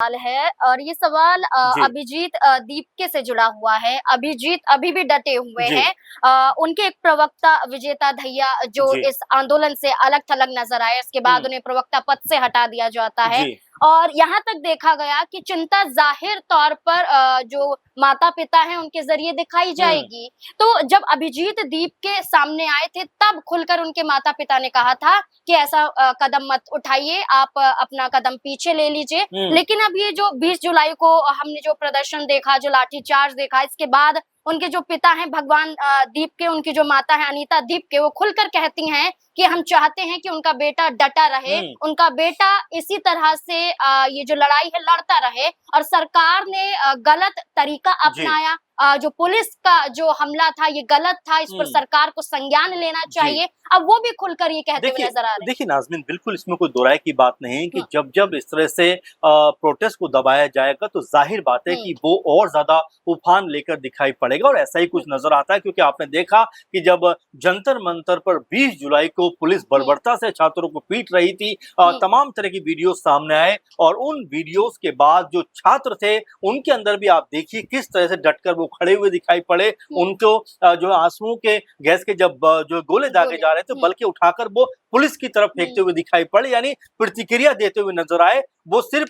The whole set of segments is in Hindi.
सवाल है और ये सवाल जी, अभिजीत दीपके से जुड़ा हुआ है। अभिजीत अभी भी डटे हुए जी, हैं। उनके एक प्रवक्ता विजेता दहिया जो जी, इस आंदोलन से अलग-थलग नजर आए, इसके बाद हुँ, उन्हें प्रवक्ता पद से हटा दिया जाता है। जी, और यहाँ तक देखा गया कि चिंता ज़ाहिर तौर पर जो माता-पिता हैं उनके ज़रिए दिखाई हुँ, जाएगी। तो जब अभिजीत दीपके सामने आए थे तब खुलकर उनके माता-पिता ने कहा था कि ऐसा कदम मत उठाइए, आप अपना कदम पीछे ले लीजिए। हुँ, लेकिन अब ये जो 20 जुलाई को हमने जो प्रदर्शन देखा, जो लाठीचार्ज देखा, इसके बाद उनके जो पिता हैं भगवान दीप के, उनकी जो माता है अनीता दीप के, वो खुलकर कहती हैं कि हम चाहते हैं कि उनका बेटा डटा रहे, हुँ, उनका बेटा इसी तरह से ये जो लड़ाई है लड़ता रहे। और सरकार ने गलत तरीका जी, अपनाया। जो पुलिस का जो हमला था ये गलत था, इस पर हुँ, सरकार को संज्ञान लेना जी। चाहिए। अब वो भी खुलकर ये कहते हुए देखिए नजर आ रहे हैं। देखिए नाज़मीन बिल्कुल इसमें कोई दो राय की बात नहीं है कि हुँ, जब-जब इस तरह से प्रोटेस्ट को दबाया जाएगा तो ज़ाहिर बात है हुँ, कि वो और ज़्यादा उफ़ान लेकर दिखाई पड़ेगा और ऐसा ही कुछ हुँ, नज़र आता है क्योंकि आपने देखा कि जब जंतर-मंतर पर 20 जुलाई को पुलिस हुँ, बर्बरता से छात्रों को पीट रही थी हुँ, तमाम तरह की वीडियो सामने आए और उन वीडियोज़ के बाद जो छात्र थे, उनके अंदर भी आप देखिए किस तरह से डटकर वो खड़े हुए दिखाई पड़े। हुँ, उनको जो आँसुओं के गैस के जब जो गोले दागे गोले। जा रहे थे हुँ, बल्कि उठाकर वो पुलिस की तरफ फेंकते हुँ, हुए दिखाई पड़े यानी प्रतिक्रिया देते हुए नजर आए। वो सिर्फ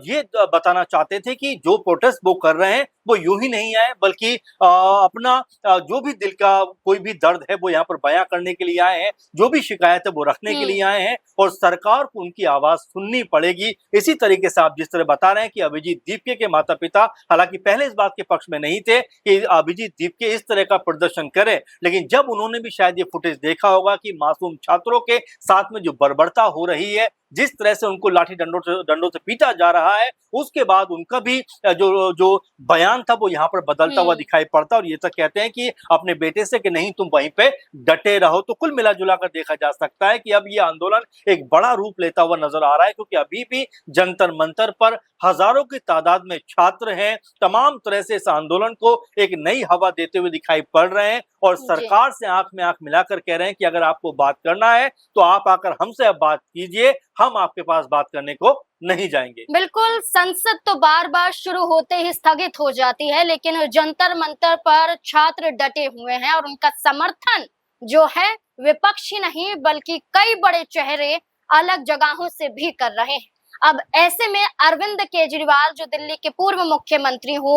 ये बताना चाहते थे कि जो प्रोटेस्ट वो कर रहे हैं वो यूं ही नहीं आए बल्कि अपना जो भी दिल का कोई भी दर्द है वो यहाँ पर बयां करने के लिए आए हैं, जो भी शिकायत है वो रखने के हुँ, लिए आए हैं और सरकार को उनकी आवाज सुननी पड़ेगी। इसी तरीके से आप जिस तरह बता रहे हैं कि अभिजीत दीपके के माता पिता हालांकि पहले इस बात के पक्ष में नहीं थे कि अभिजीत दीपके इस तरह का प्रदर्शन करे, लेकिन जब उन्होंने भी शायद ये फुटेज देखा होगा कि मासूम छात्रों के साथ में जो बर्बरता हो रही है, जिस तरह से उनको लाठी डंडों से पीटा जा रहा है, उसके बाद उनका भी जो जो बयान था वो यहाँ पर बदलता हुआ हुँ, दिखाई पड़ता है और ये तक कहते हैं कि अपने बेटे से कि नहीं तुम वहीं पे डटे रहो। तो कुल मिला-जुला कर देखा जा सकता है कि अब ये आंदोलन एक बड़ा रूप लेता हुआ नजर आ रहा है क्योंकि अभी भी जंतर-मंतर पर हजारों की तादाद में छात्र हैं, तमाम तरह से इस आंदोलन को एक नई हवा देते हुए दिखाई पड़ रहे हैं और जी। सरकार से आंख में आंख मिलाकर कह रहे हैं कि अगर आपको बात करना है तो आप आकर हमसे अब बात कीजिए, हम आपके पास बात करने को नहीं जाएंगे। बिल्कुल, संसद तो बार-बार शुरू होते ही स्थगित हो जाती है, लेकिन जंतर-मंतर पर छात्र डटे हुए हैं और उनका समर्थन जो है विपक्ष ही नहीं बल्कि कई बड़े चेहरे अलग जगहों से भी कर रहे हैं। अब ऐसे में अरविंद केजरीवाल जो दिल्ली के पूर्व मुख्यमंत्री हो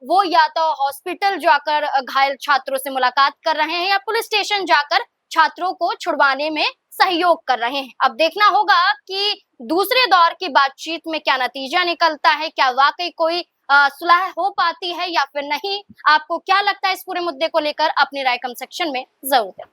वो या तो हॉस्पिटल जाकर घायल छात्रों से मुलाकात कर रहे हैं या पुलिस स्टेशन जाकर छात्रों को छुड़वाने में सहयोग कर रहे हैं। अब देखना होगा कि दूसरे दौर की बातचीत में क्या नतीजा निकलता है, क्या वाकई कोई सुलह हो पाती है या फिर नहीं? आपको क्या लगता है इस पूरे मुद्दे को लेकर? अपनी राय कमेंट सेक्शन में जरूर दें।